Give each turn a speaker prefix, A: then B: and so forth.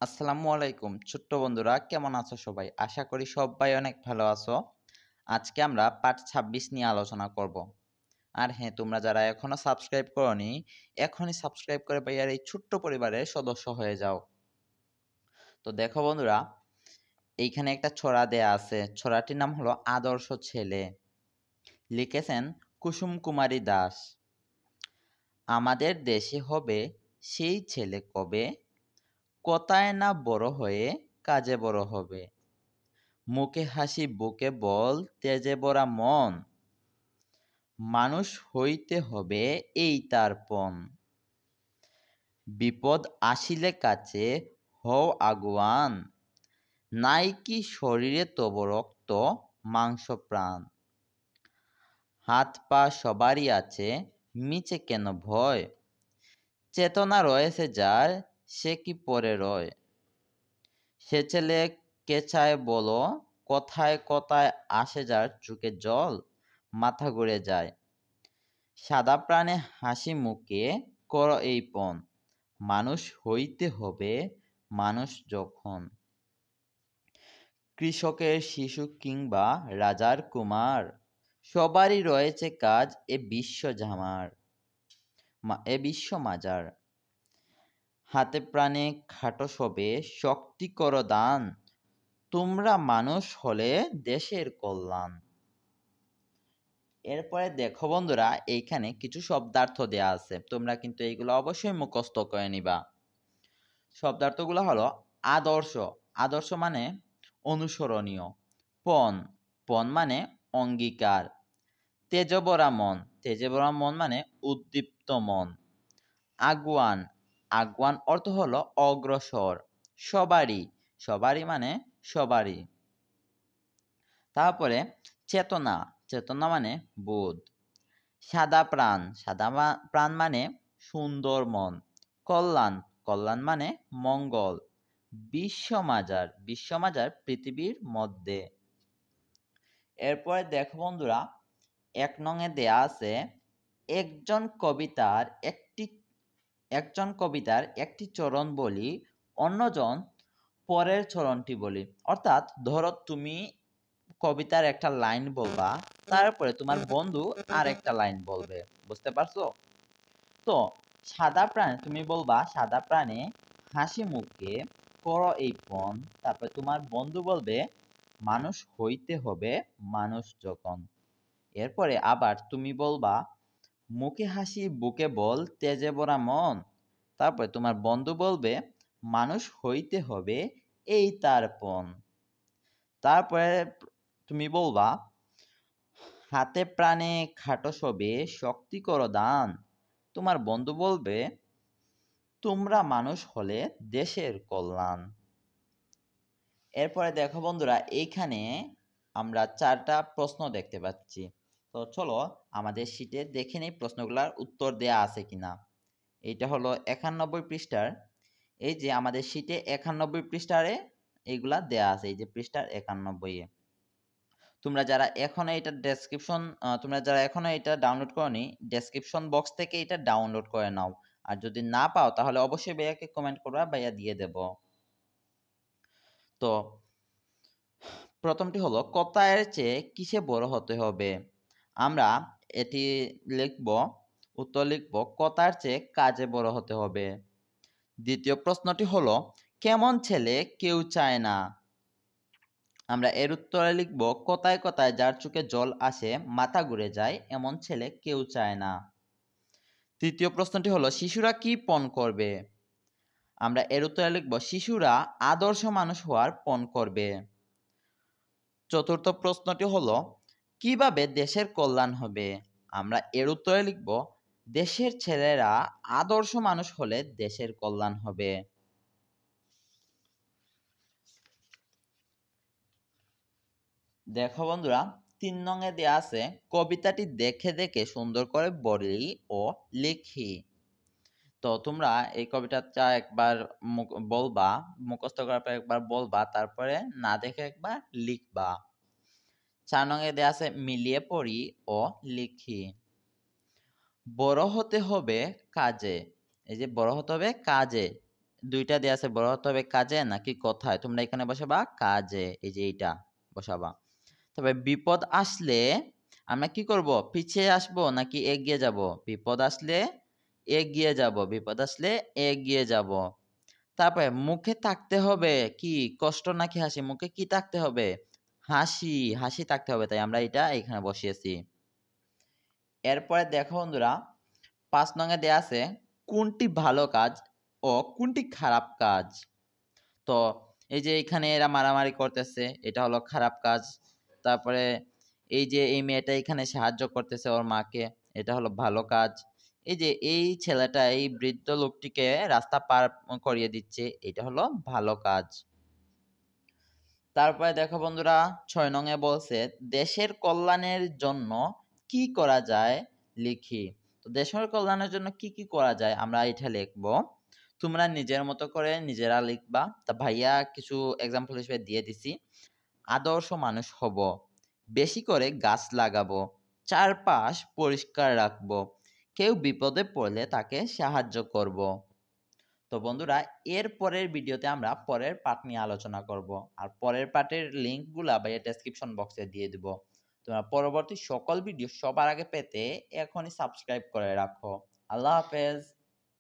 A: আসসালামু আলাইকুম ছোট্ট বন্ধুরা, কেমন আছো সবাই? আশা করি সবাই অনেক ভালো আছো। আজকে আমরা পার্ট ২৬ নিয়ে আলোচনা করব। আর হ্যাঁ, তোমরা যারা এখনো সাবস্ক্রাইব করোনি, এখনই সাবস্ক্রাইব করে ভাইয়ার এই ছোট্ট পরিবারের সদস্য হয়ে যাও। তো দেখো বন্ধুরা, এইখানে একটা ছড়া দেয়া আছে। ছড়াটির নাম হলো আদর্শ ছেলে। লিখেছেন কুসুম কুমারী দাস। আমাদের দেশে হবে সেই ছেলে কবে, কথায় না বড় হয়ে কাজে বড় হবে। মুখে হাসি বুকে বল তেজে ভরা মন, মানুষ হইতে হবে এই তার পণ। বিপদ আসিলে কাছে হও আগুয়ান, নাই কি শরীরে তব রক্ত মাংস প্রাণ। হাত পা সবারই আছে, মিছে কেন ভয়, চেতনা রয়েছে যার সে কি পরে রয়। সে ছেলে কে চায় বলো, কথায় কথায় আসে যার চোখে জল, মাথা ঘুরে যায়। সাদা প্রাণে হাসি মুখে কর এই পণ, মানুষ হইতে হবে মানুষ যখন। কৃষকের শিশু কিংবা রাজার কুমার, সবারই রয়েছে কাজ এ বিশ্ব মাজার। হাতে প্রাণে খাটো সবে শক্তি কর দান, তোমরা মানুষ হলে দেশের কল্যাণ। এরপরে দেখো বন্ধুরা, এইখানে কিছু শব্দার্থ দেয়া আছে, তোমরা কিন্তু এইগুলো অবশ্যই মুখস্থ করে নিবা। শব্দার্থগুলো হলো আদর্শ। আদর্শ মানে অনুসরণীয়। পণ, পণ মানে অঙ্গীকার। তেজবরা মন, তেজবরা মন মানে উদ্দীপ্ত মন। আগুয়ান, আগুয়ান অর্থ হলো অগ্রসর। সবারই, সবারই মানে সবারই। তারপরে চেতনা, চেতনা মানে বোধ। সাদা প্রাণ, প্রাণ মানে সুন্দর মন। কল্যাণ, কল্যাণ মানে মঙ্গল। বিশ্বমাজার, বিশ্বমাজার পৃথিবীর মধ্যে। এরপরে দেখো বন্ধুরা, ১ নংয়ে দেয়া আছে একজন কবিতার একটি চরণ বলি, অন্যজন পরের চরণটি বলি। অর্থাৎ ধরো তুমি কবিতার একটা লাইন বলবা, তারপরে তোমার বন্ধু আর একটা লাইন বলবে। বুঝতে পারছো? তো সাদা প্রাণে তুমি বলবা, সাদা প্রাণে হাসি মুখে করো এই পণ। তারপরে তোমার বন্ধু বলবে, মানুষ হইতে হবে মানুষ যখন। এরপরে আবার তুমি বলবা, মুখে হাসি বুকে বল তেজে ভরা মন। তারপরে তোমার বন্ধু বলবে, মানুষ হইতে হবে এই তার পণ। তারপরে তুমি বলবা, হাতে প্রাণে খাটো সবে শক্তি করো দান। তোমার বন্ধু বলবে, তোমরা মানুষ হলে দেশের কল্যাণ। এরপরে দেখো বন্ধুরা, এইখানে আমরা 4টা প্রশ্ন দেখতে পাচ্ছি। তো চলো আমাদের শীটে দেখে নেই প্রশ্নগুলোর উত্তর দেয়া আছে কিনা। এইটা হলো 91 পৃষ্ঠার। এই যে আমাদের শীটে 91 পৃষ্ঠারে এইগুলা দেয়া আছে, এই যে পৃষ্ঠার 91-এ। তোমরা যারা এখনো এটা ডাউনলোড করনি, ডেসক্রিপশন বক্স থেকে এটা ডাউনলোড করে নাও। আর যদি না পাও তাহলে অবশ্যই ভাইয়াকে কমেন্ট করবা, ভাইয়া দিয়ে দেব। তো প্রথমটি হলো, কথায়ের চেয়ে কিসে বড় হতে হবে। আমরা এটি উত্তর লিখব কথার চেয়ে কাজে বড় হতে হবে। দ্বিতীয় প্রশ্নটি হলো, কেমন ছেলে কেউ চায় না। আমরা এর উত্তরে লিখব, কথায় কথায় যার চোখে জল আসে, মাথা ঘুরে যায়, এমন ছেলে কেউ চায় না। তৃতীয় প্রশ্নটি হলো, শিশুরা কি পণ করবে। আমরা এর উত্তরে লিখব, শিশুরা আদর্শ মানুষ হওয়ার পণ করবে। চতুর্থ প্রশ্নটি হলো, কিভাবে দেশের কল্যাণ হবে। আমরা এর উত্তরে লিখব, দেশের ছেলেরা আদর্শ মানুষ হলে দেশের কল্যাণ হবে। দেখো বন্ধুরা, 3 নংয়ে দেয়া আছে, কবিতাটি দেখে দেখে সুন্দর করে বলি ও লিখি। তো তোমরা এই কবিতাটা একবার বলবা, মুখস্থ করার পর একবার বলবা, তারপরে না দেখে একবার লিখবা। 4 নংয়ে দেয়া আছে, মিলিয়ে পড়ি ও লিখি। বড় হতে হবে কাজে। এই যে বড় হতে হবে কাজে, দুইটা দেয়া আছে, বড় হতে হবে কাজে নাকি কথায়? তোমরা এখানে বসাবা কাজে, এই যে এইটা বসাবা। তবে বিপদ আসলে আমরা কি করব? পিছিয়ে আসবো নাকি এগিয়ে যাব? বিপদ আসলে এগিয়ে যাব, বিপদ আসলে এগিয়ে যাব। তারপরে মুখে থাকতে হবে কি? কষ্ট নাকি হাসি? মুখে কি থাকতে হবে? হাসি, হাসি থাকতে হবে। তাই আমরা এটা এখানে বসিয়েছি। এরপরে দেখো বন্ধুরা, ৫ নং এ দেয়া আছে কোনটি ভালো কাজ ও কোনটি খারাপ কাজ? তো এই যে এখানে এরা মারামারি করতেছে, এটা হলো খারাপ কাজ। তারপরে এই যে এই মেয়েটা এখানে সাহায্য করতেছে ওর মাকে, এটা হলো ভালো কাজ। এই যে এই ছেলেটা এই বৃদ্ধ লোকটিকে রাস্তা পার করিয়ে দিচ্ছে, এটা হলো ভালো কাজ। তারপরে দেখো বন্ধুরা, ৬ নং এ বলছে দেশের কল্যাণের জন্য কি করা যায় লিখি। তো দেশের কল্যাণের জন্য কি কি করা যায় আমরা এটা লিখব। তোমরা নিজের মতো করে নিজেরা লিখবা। তা ভাইয়া কিছু এক্সাম্পল হিসেবে দিয়ে দিছি। আদর্শ মানুষ হব, বেশি করে গাছ লাগাবো, চারপাশ পরিষ্কার রাখবো, কেউ বিপদে পড়লে তাকে সাহায্য করব। তো বন্ধুরা, এর পরের ভিডিওতে আমরা পরের পার্ট নিয়ে আলোচনা করব। আর পরের পার্টের লিঙ্কগুলা ভাইয়া ডেসক্রিপশন বক্সে দিয়ে দিব। তোমরা পরবর্তী সকল ভিডিও সবার আগে পেতে এখনই সাবস্ক্রাইব করে রাখো। আল্লাহ হাফেজ।